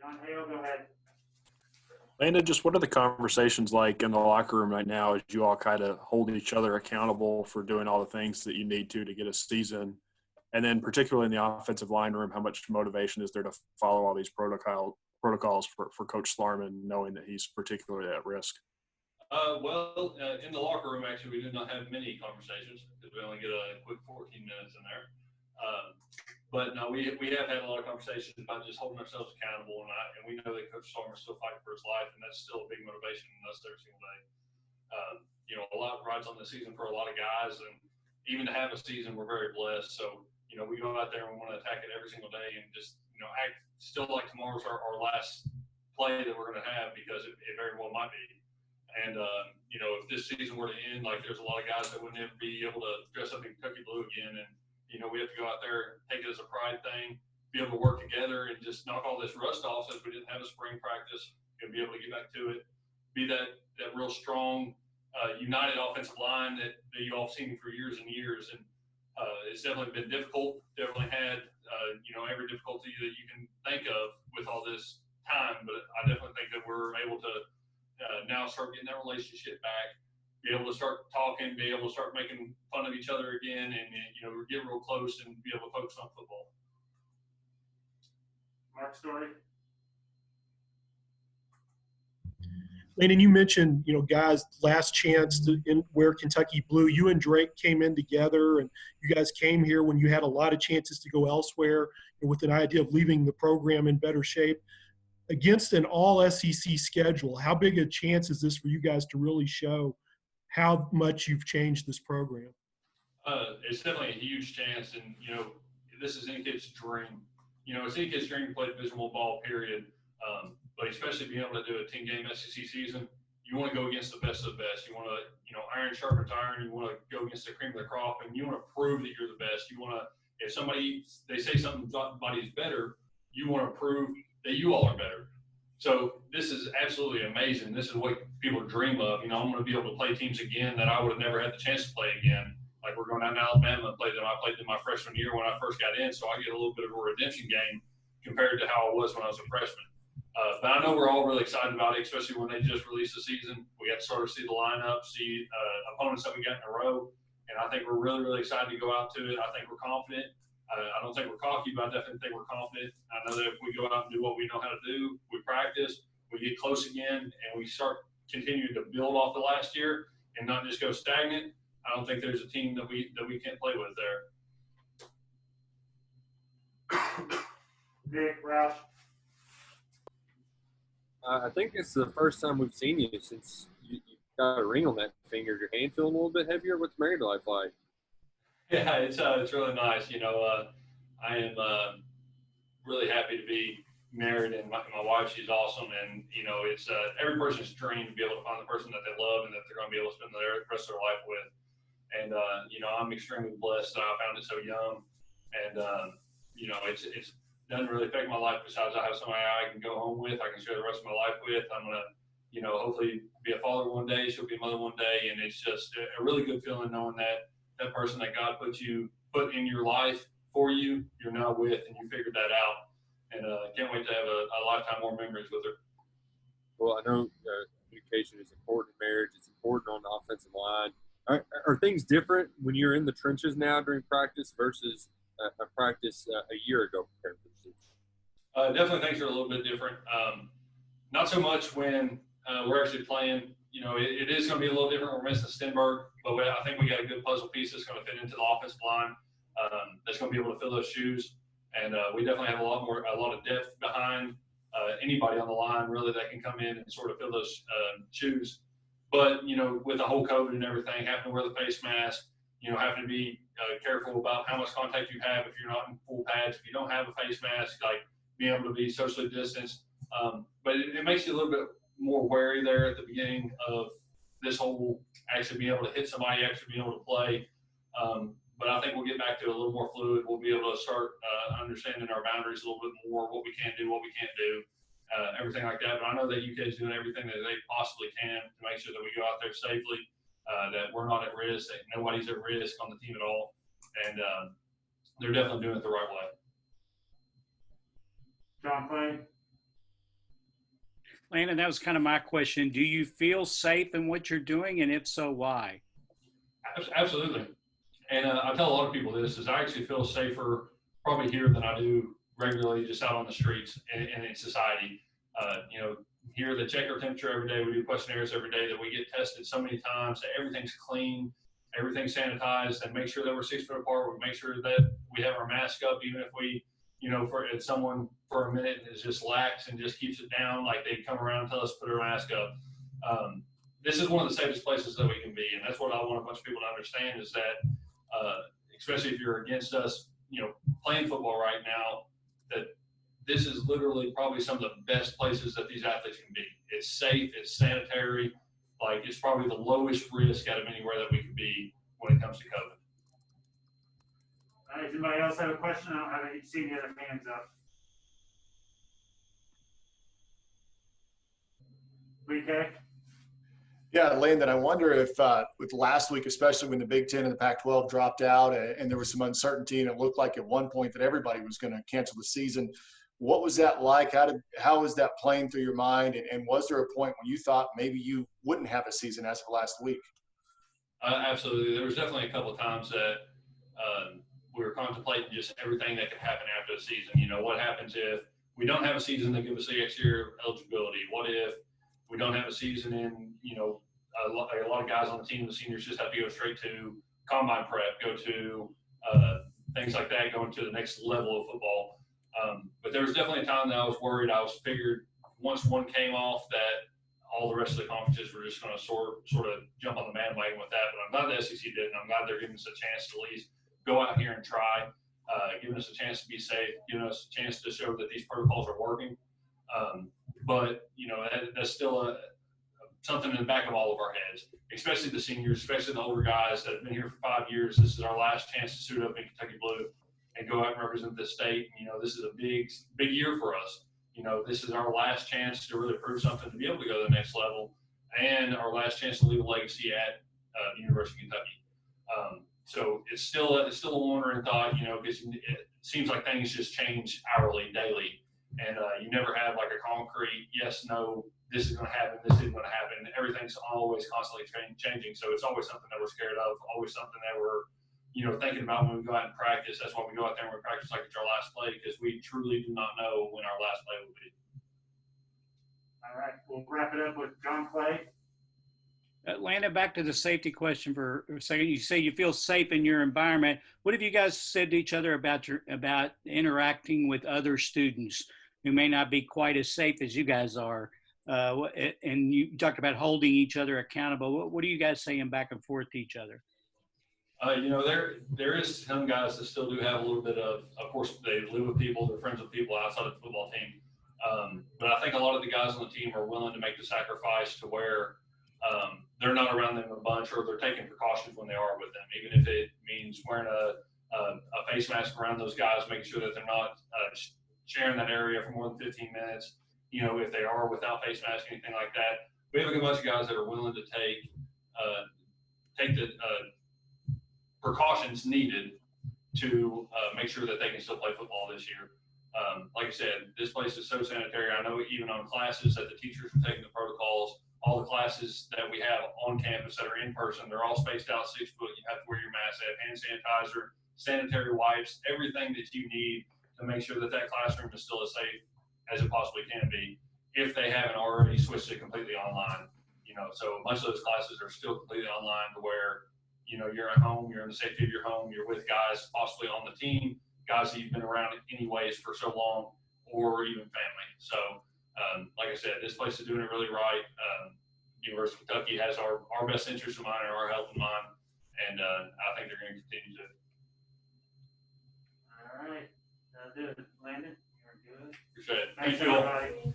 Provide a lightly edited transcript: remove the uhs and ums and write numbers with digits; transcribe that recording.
John Hale, go ahead. Landon, just what are the conversations like in the locker room right now as you all kind of hold each other accountable for doing all the things that you need to get a season? And then particularly in the offensive line room, how much motivation is there to follow all these protocols for Coach Slarman, knowing that he's particularly at risk? In the locker room, actually, we did not have many conversations because we only get a quick 14 minutes in there. But no, we have had a lot of conversations about just holding ourselves accountable, and we know that Coach Slarman is still fighting for his life, and that's still a big motivation in us every single day. A lot rides on the season for a lot of guys, and even to have a season, we're very blessed. So, we go out there and we want to attack it every single day and just, act still like tomorrow's our last play that we're going to have because it very well might be. And, if this season were to end, like there's a lot of guys that would never be able to dress up in cookie blue again. And, we have to go out there, take it as a pride thing, be able to work together and just knock all this rust off since we didn't have a spring practice and be able to get back to it, be that real strong, united offensive line that you all have seen for years and years. And it's definitely been difficult, definitely had, every difficulty that you can think of with all this time. But I definitely think that we're able to now start getting that relationship back, be able to start talking, be able to start making fun of each other again, and get real close and be able to focus on football. Mark Story. Landon, you mentioned, guys, last chance to wear Kentucky blue. You and Drake came in together, and you guys came here when you had a lot of chances to go elsewhere with an idea of leaving the program in better shape. Against an all-SEC schedule, how big a chance is this for you guys to really show how much you've changed this program? It's definitely a huge chance, and, this is any kid's dream. It's any kid's dream to play Division I ball, period. But especially being able to do a 10-game SEC season, you want to go against the best of the best. You want to, iron sharpens iron. You want to go against the cream of the crop, and you want to prove that you're the best. You want to, if they say somebody's better, you want to prove that you all are better. So this is absolutely amazing. This is what people dream of. I'm going to be able to play teams again that I would have never had the chance to play again. Like we're going down to Alabama and play them. I played them my freshman year when I first got in, so I get a little bit of a redemption game compared to how I was when I was a freshman. But I know we're all really excited about it, especially when they just released the season. We got to sort of see the lineup, see opponents that we got in a row, and I think we're really, really excited to go out to it. I think we're confident. I don't think we're cocky, but I definitely think we're confident. I know that if we go out and do what we know how to do, we practice, we get close again, and we start continuing to build off the last year and not just go stagnant, I don't think there's a team that we can't play with there. Nick, Roush. I think it's the first time we've seen you since you got a ring on that finger. Your hand feeling a little bit heavier? What's married life like? Yeah, it's really nice. I am really happy to be married, and my wife, she's awesome. And, it's every person's dream to be able to find the person that they love and that they're going to be able to spend the rest of their life with. And, I'm extremely blessed that I found it so young. And, it's doesn't really affect my life besides I have somebody I can go home with, I can share the rest of my life with. I'm going to, hopefully be a father one day. She'll be a mother one day. And it's just a really good feeling knowing that that person that God put in your life for you, you're now with, and you figured that out. And can't wait to have a lifetime more memories with her. Well, I know communication is important in marriage. It's important on the offensive line. Are things different when you're in the trenches now during practice versus a practice a year ago compared to the season? Definitely things are a little bit different. Not so much when we're actually playing. It is going to be a little different. We're missing Stenberg, but I think we got a good puzzle piece that's going to fit into the offensive line that's going to be able to fill those shoes. And we definitely have a lot of depth behind anybody on the line, really, that can come in and sort of fill those shoes. But, with the whole COVID and everything, having to wear the face mask, having to be careful about how much contact you have if you're not in full pads. If you don't have a face mask, like being able to be socially distanced. But it makes you a little bit more wary there at the beginning of this whole actually being able to hit somebody, actually being able to play. But I think we'll get back to a little more fluid. We'll be able to start understanding our boundaries a little bit more, what we can do, what we can't do, everything like that. But I know that UK's doing everything that they possibly can to make sure that we go out there safely, that we're not at risk, that nobody's at risk on the team at all. And they're definitely doing it the right way. John Clay. Landon, that was kind of my question. Do you feel safe in what you're doing, and if so, why? Absolutely. And I tell a lot of people this is I actually feel safer probably here than I do regularly just out on the streets and in society. Here they check our temperature every day. We do questionnaires every day that we get tested so many times that everything's clean, everything's sanitized, and make sure that we're 6 foot apart. We make sure that we have our mask up, even if we, if someone for a minute is just lax and just keeps it down, like they come around and tell us to put our mask up. This is one of the safest places that we can be. And that's what I want a bunch of people to understand is that, especially if you're against us, playing football right now, that this is literally probably some of the best places that these athletes can be. It's safe, it's sanitary, like it's probably the lowest risk out of anywhere that we could be when it comes to COVID. Does anybody else have a question? I haven't seen the other hands up. BK? Yeah, Landon, I wonder if with last week, especially when the Big Ten and the Pac-12 dropped out and there was some uncertainty and it looked like at one point that everybody was going to cancel the season, what was that like? How was that playing through your mind? And was there a point when you thought maybe you wouldn't have a season as of last week? Absolutely. There was definitely a couple of times that we were contemplating just everything that could happen after the season. What happens if we don't have a season that gives us the extra year eligibility? What if we don't have a season in, a lot of guys on the team, the seniors just have to go straight to combine prep, go to things like that, going to the next level of football. But there was definitely a time that I was worried. I was figured once one came off that all the rest of the conferences were just going to sort of jump on the bandwagon with that. But I'm glad the SEC did, and I'm glad they're giving us a chance to at least go out here and try, giving us a chance to be safe, giving us a chance to show that these protocols are working. But that's still something in the back of all of our heads, especially the seniors, especially the older guys that have been here for 5 years. This is our last chance to suit up in Kentucky blue and go out and represent this state. This is a big year for us. This is our last chance to really prove something, to be able to go to the next level, and our last chance to leave a legacy at the University of Kentucky. So it's still a wondering thought, because it seems like things just change hourly, daily, and you never have like a concrete yes, no, this is going to happen, this isn't going to happen. Everything's always constantly changing, so it's always something that we're scared of, always something that we're thinking about when we go out and practice. That's why we go out there and we practice like it's our last play, because we truly do not know when our last play will be. All right, we'll wrap it up with John Clay. Landon, back to the safety question for a second. You say you feel safe in your environment. What have you guys said to each other about interacting with other students who may not be quite as safe as you guys are? And you talked about holding each other accountable. What are you guys saying back and forth to each other? There is some guys that still do have a little bit of course, they live with people, they're friends with people outside of the football team. But I think a lot of the guys on the team are willing to make the sacrifice to where they're not around them a bunch, or they're taking precautions when they are with them, even if it means wearing a face mask around those guys, making sure that they're not sharing that area for more than 15 minutes. If they are without face mask, anything like that. We have a bunch of guys that are willing to take the precautions needed to make sure that they can still play football this year. Like I said, this place is so sanitary. I know even on classes that the teachers are taking the protocols. All the classes that we have on campus that are in person, they're all spaced out 6 foot. You have to wear your mask, they have hand sanitizer, sanitary wipes, everything that you need to make sure that classroom is still as safe as it possibly can be, if they haven't already switched it completely online. So a bunch of those classes are still completely online, to where you're at home, you're in the safety of your home, you're with guys possibly on the team, guys that you've been around anyways for so long, or even family. So like I said, this place is doing it really right. University of Kentucky has our best interest in mind and our health in mind, and I think they're going to continue to. All right, good. Landon, you're good. Appreciate it. Thanks, Thank you all. everybody.